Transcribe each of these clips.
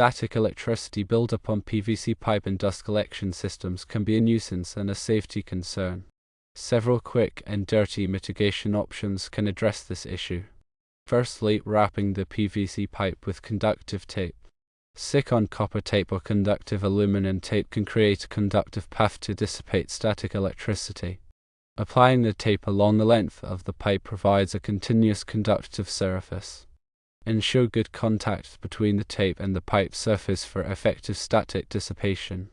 Static electricity buildup on PVC pipe and dust collection systems can be a nuisance and a safety concern. Several quick and dirty mitigation options can address this issue. Firstly, wrapping the PVC pipe with conductive tape. Stick-on copper tape or conductive aluminum tape can create a conductive path to dissipate static electricity. Applying the tape along the length of the pipe provides a continuous conductive surface. Ensure good contact between the tape and the pipe surface for effective static dissipation.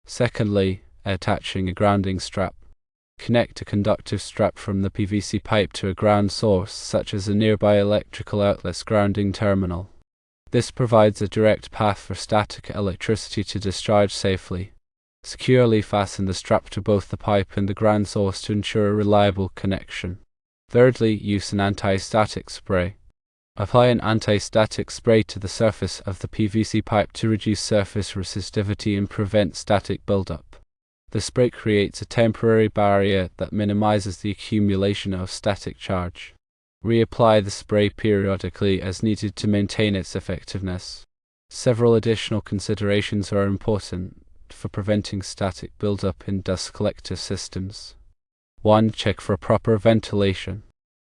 Secondly, attaching a grounding strap. Connect a conductive strap from the PVC pipe to a ground source, such as a nearby electrical outlet's grounding terminal. This provides a direct path for static electricity to discharge safely. Securely fasten the strap to both the pipe and the ground source to ensure a reliable connection. Thirdly, use an anti-static spray. Apply an anti-static spray to the surface of the PVC pipe to reduce surface resistivity and prevent static buildup. The spray creates a temporary barrier that minimizes the accumulation of static charge. Reapply the spray periodically as needed to maintain its effectiveness. Several additional considerations are important for preventing static buildup in dust collector systems. 1. Check for proper ventilation.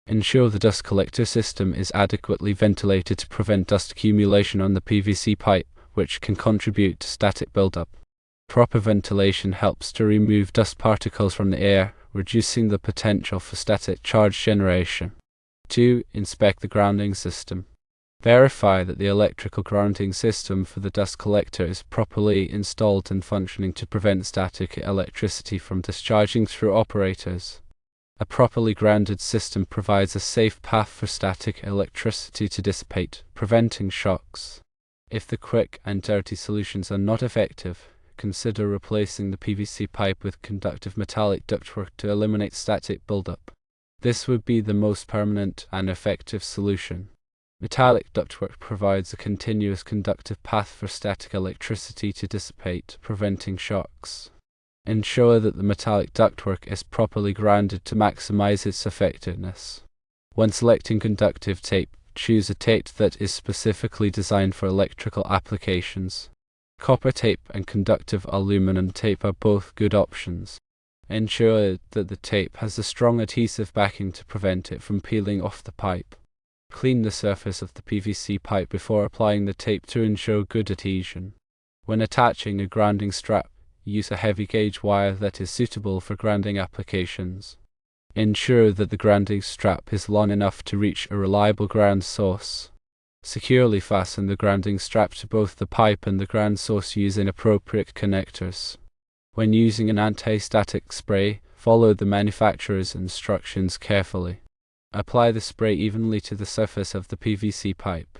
Ensure the dust collector system is adequately ventilated to prevent dust accumulation on the PVC pipe, which can contribute to static buildup. Proper ventilation helps to remove dust particles from the air, reducing the potential for static charge generation. 2. Inspect the grounding system. Verify that the electrical grounding system for the dust collector is properly installed and functioning to prevent static electricity from discharging through operators. A properly grounded system provides a safe path for static electricity to dissipate, preventing shocks. If the quick and dirty solutions are not effective, consider replacing the PVC pipe with conductive metallic ductwork to eliminate static buildup. This would be the most permanent and effective solution. Metallic ductwork provides a continuous conductive path for static electricity to dissipate, preventing shocks. Ensure that the metallic ductwork is properly grounded to maximize its effectiveness. When selecting conductive tape, choose a tape that is specifically designed for electrical applications. Copper tape and conductive aluminum tape are both good options. Ensure that the tape has a strong adhesive backing to prevent it from peeling off the pipe. Clean the surface of the PVC pipe before applying the tape to ensure good adhesion. When attaching a grounding strap, use a heavy gauge wire that is suitable for grounding applications. Ensure that the grounding strap is long enough to reach a reliable ground source. Securely fasten the grounding strap to both the pipe and the ground source using appropriate connectors. When using an anti-static spray, follow the manufacturer's instructions carefully. Apply the spray evenly to the surface of the PVC pipe.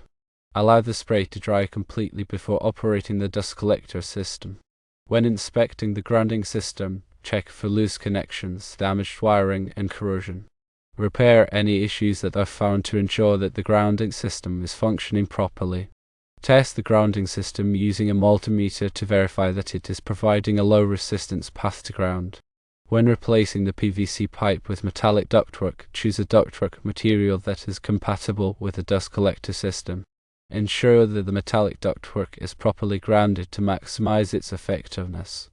Allow the spray to dry completely before operating the dust collector system. When inspecting the grounding system, check for loose connections, damaged wiring, and corrosion. Repair any issues that are found to ensure that the grounding system is functioning properly. Test the grounding system using a multimeter to verify that it is providing a low resistance path to ground. When replacing the PVC pipe with metallic ductwork, choose a ductwork material that is compatible with the dust collector system. Ensure that the metallic ductwork is properly grounded to maximize its effectiveness.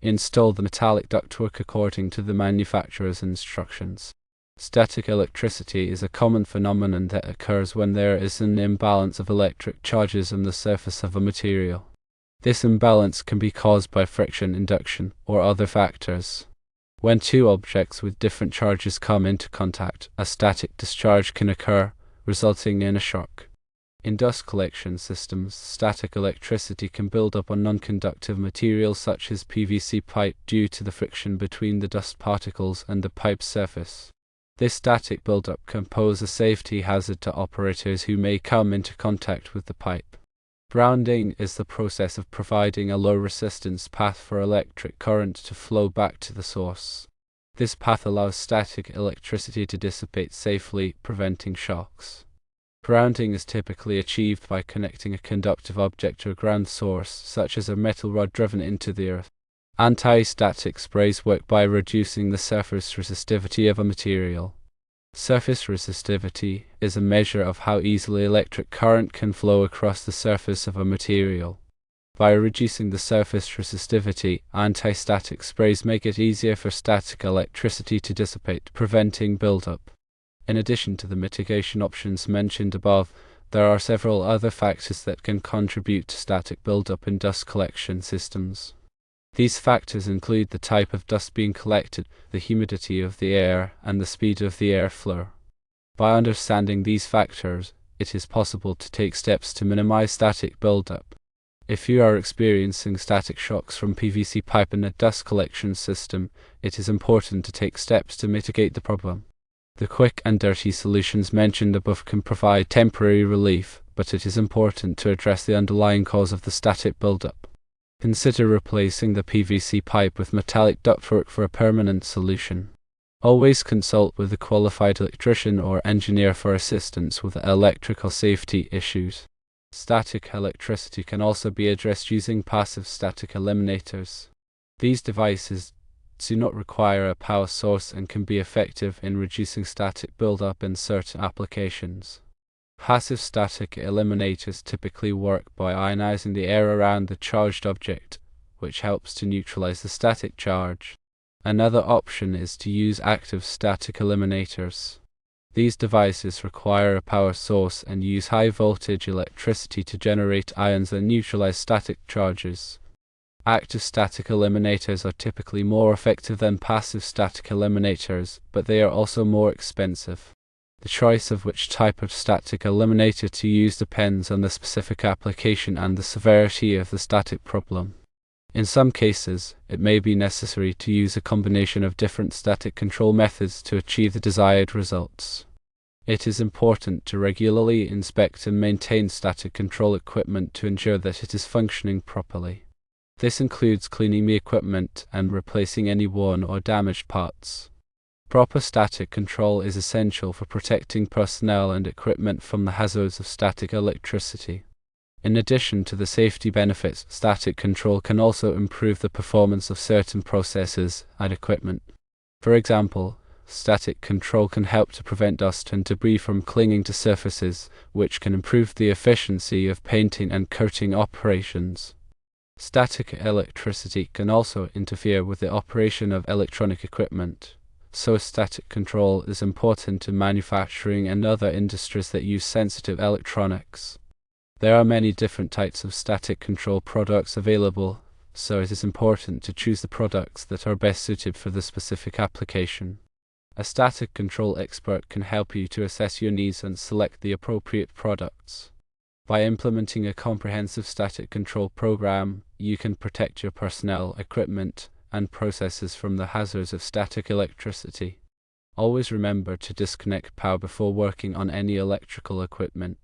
Install the metallic ductwork according to the manufacturer's instructions. Static electricity is a common phenomenon that occurs when there is an imbalance of electric charges on the surface of a material. This imbalance can be caused by friction, induction, or other factors. When two objects with different charges come into contact, a static discharge can occur, resulting in a shock. In dust collection systems, static electricity can build up on non-conductive materials such as PVC pipe due to the friction between the dust particles and the pipe's surface. This static buildup can pose a safety hazard to operators who may come into contact with the pipe. Grounding is the process of providing a low-resistance path for electric current to flow back to the source. This path allows static electricity to dissipate safely, preventing shocks. Grounding is typically achieved by connecting a conductive object to a ground source, such as a metal rod driven into the earth. Anti-static sprays work by reducing the surface resistivity of a material. Surface resistivity is a measure of how easily electric current can flow across the surface of a material. By reducing the surface resistivity, anti-static sprays make it easier for static electricity to dissipate, preventing buildup. In addition to the mitigation options mentioned above, there are several other factors that can contribute to static buildup in dust collection systems. These factors include the type of dust being collected, the humidity of the air, and the speed of the airflow. By understanding these factors, it is possible to take steps to minimize static buildup. If you are experiencing static shocks from PVC pipe in a dust collection system, it is important to take steps to mitigate the problem. The quick and dirty solutions mentioned above can provide temporary relief, but it is important to address the underlying cause of the static buildup. Consider replacing the PVC pipe with metallic ductwork for a permanent solution. Always consult with a qualified electrician or engineer for assistance with electrical safety issues. Static electricity can also be addressed using passive static eliminators. These devices do not require a power source and can be effective in reducing static buildup in certain applications. Passive static eliminators typically work by ionizing the air around the charged object, which helps to neutralize the static charge. Another option is to use active static eliminators. These devices require a power source and use high voltage electricity to generate ions that neutralize static charges. Active static eliminators are typically more effective than passive static eliminators, but they are also more expensive. The choice of which type of static eliminator to use depends on the specific application and the severity of the static problem. In some cases, it may be necessary to use a combination of different static control methods to achieve the desired results. It is important to regularly inspect and maintain static control equipment to ensure that it is functioning properly. This includes cleaning the equipment and replacing any worn or damaged parts. Proper static control is essential for protecting personnel and equipment from the hazards of static electricity. In addition to the safety benefits, static control can also improve the performance of certain processes and equipment. For example, static control can help to prevent dust and debris from clinging to surfaces, which can improve the efficiency of painting and coating operations. Static electricity can also interfere with the operation of electronic equipment, so static control is important in manufacturing and other industries that use sensitive electronics. There are many different types of static control products available, so it is important to choose the products that are best suited for the specific application. A static control expert can help you to assess your needs and select the appropriate products. By implementing a comprehensive static control program, you can protect your personnel, equipment, and processes from the hazards of static electricity. Always remember to disconnect power before working on any electrical equipment.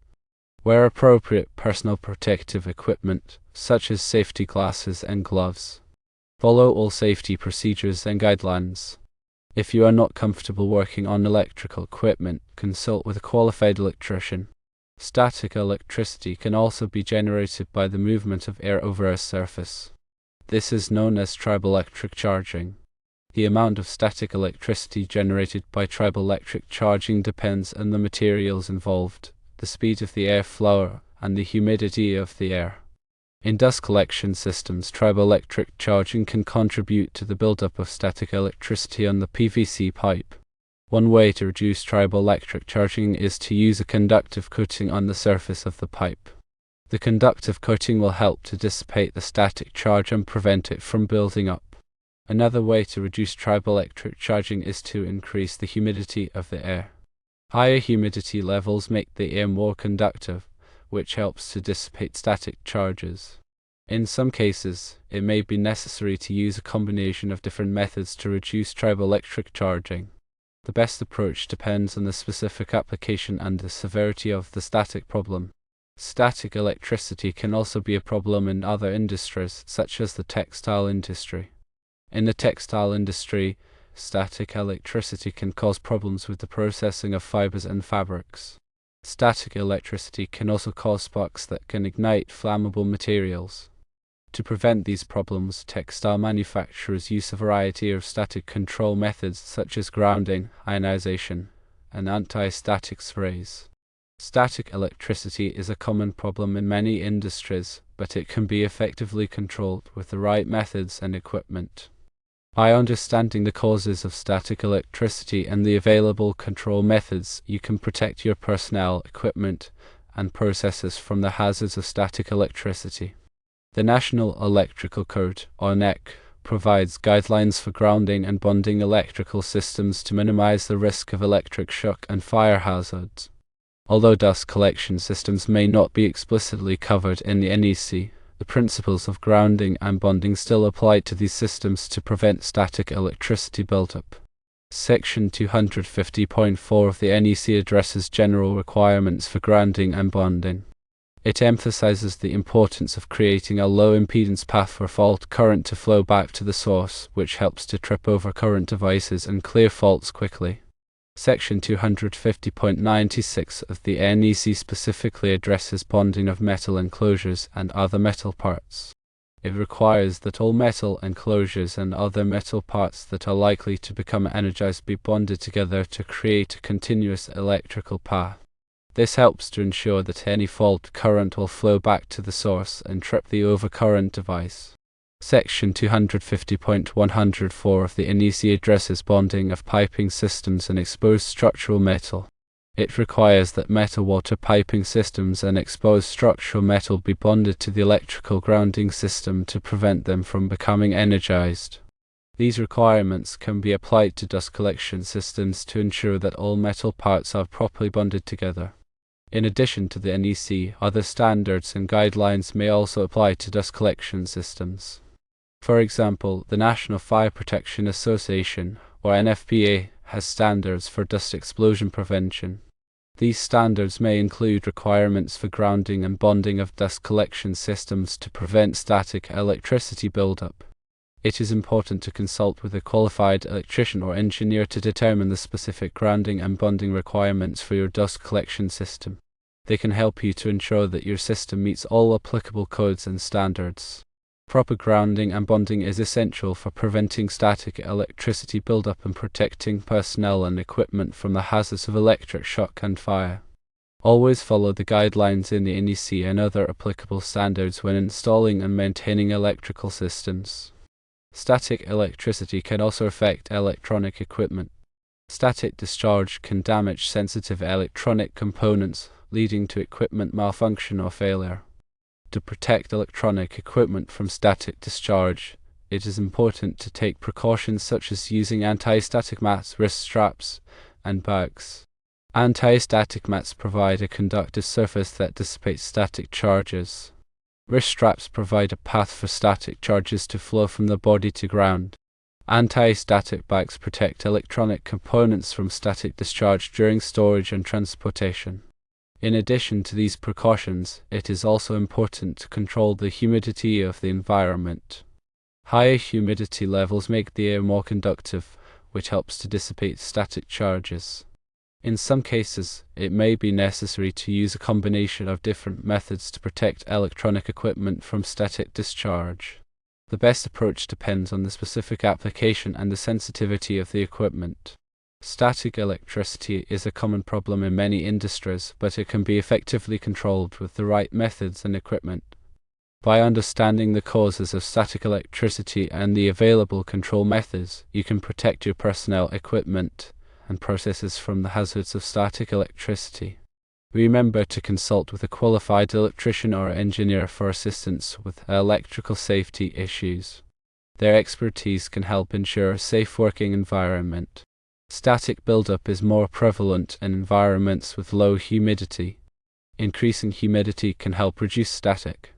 Wear appropriate personal protective equipment, such as safety glasses and gloves. Follow all safety procedures and guidelines. If you are not comfortable working on electrical equipment, consult with a qualified electrician. Static electricity can also be generated by the movement of air over a surface. This is known as triboelectric charging. The amount of static electricity generated by triboelectric charging depends on the materials involved, the speed of the airflow, and the humidity of the air. In dust collection systems, triboelectric charging can contribute to the buildup of static electricity on the PVC pipe. One way to reduce triboelectric charging is to use a conductive coating on the surface of the pipe. The conductive coating will help to dissipate the static charge and prevent it from building up. Another way to reduce triboelectric charging is to increase the humidity of the air. Higher humidity levels make the air more conductive, which helps to dissipate static charges. In some cases, it may be necessary to use a combination of different methods to reduce triboelectric charging. The best approach depends on the specific application and the severity of the static problem. Static electricity can also be a problem in other industries, such as the textile industry. In the textile industry, static electricity can cause problems with the processing of fibers and fabrics. Static electricity can also cause sparks that can ignite flammable materials. To prevent these problems, textile manufacturers use a variety of static control methods such as grounding, ionization, and anti-static sprays. Static electricity is a common problem in many industries, but it can be effectively controlled with the right methods and equipment. By understanding the causes of static electricity and the available control methods, you can protect your personnel, equipment, and processes from the hazards of static electricity. The National Electrical Code, or NEC, provides guidelines for grounding and bonding electrical systems to minimize the risk of electric shock and fire hazards. Although dust collection systems may not be explicitly covered in the NEC, the principles of grounding and bonding still apply to these systems to prevent static electricity buildup. Section 250.4 of the NEC addresses general requirements for grounding and bonding. It emphasizes the importance of creating a low-impedance path for fault current to flow back to the source, which helps to trip over current devices and clear faults quickly. Section 250.96 of the NEC specifically addresses bonding of metal enclosures and other metal parts. It requires that all metal enclosures and other metal parts that are likely to become energized be bonded together to create a continuous electrical path. This helps to ensure that any fault current will flow back to the source and trip the overcurrent device. Section 250.104 of the NEC addresses bonding of piping systems and exposed structural metal. It requires that metal-water piping systems and exposed structural metal be bonded to the electrical grounding system to prevent them from becoming energized. These requirements can be applied to dust collection systems to ensure that all metal parts are properly bonded together. In addition to the NEC, other standards and guidelines may also apply to dust collection systems. For example, the National Fire Protection Association, or NFPA, has standards for dust explosion prevention. These standards may include requirements for grounding and bonding of dust collection systems to prevent static electricity buildup. It is important to consult with a qualified electrician or engineer to determine the specific grounding and bonding requirements for your dust collection system. They can help you to ensure that your system meets all applicable codes and standards. Proper grounding and bonding is essential for preventing static electricity buildup and protecting personnel and equipment from the hazards of electric shock and fire. Always follow the guidelines in the NEC and other applicable standards when installing and maintaining electrical systems. Static electricity can also affect electronic equipment. Static discharge can damage sensitive electronic components, leading to equipment malfunction or failure. To protect electronic equipment from static discharge, it is important to take precautions such as using anti-static mats, wrist straps, and bags. Anti-static mats provide a conductive surface that dissipates static charges. Wrist straps provide a path for static charges to flow from the body to ground. Anti-static bags protect electronic components from static discharge during storage and transportation. In addition to these precautions, it is also important to control the humidity of the environment. Higher humidity levels make the air more conductive, which helps to dissipate static charges. In some cases, it may be necessary to use a combination of different methods to protect electronic equipment from static discharge. The best approach depends on the specific application and the sensitivity of the equipment. Static electricity is a common problem in many industries, but it can be effectively controlled with the right methods and equipment. By understanding the causes of static electricity and the available control methods, you can protect your personnel, equipment, and processes from the hazards of static electricity. Remember to consult with a qualified electrician or engineer for assistance with electrical safety issues. Their expertise can help ensure a safe working environment. Static buildup is more prevalent in environments with low humidity. Increasing humidity can help reduce static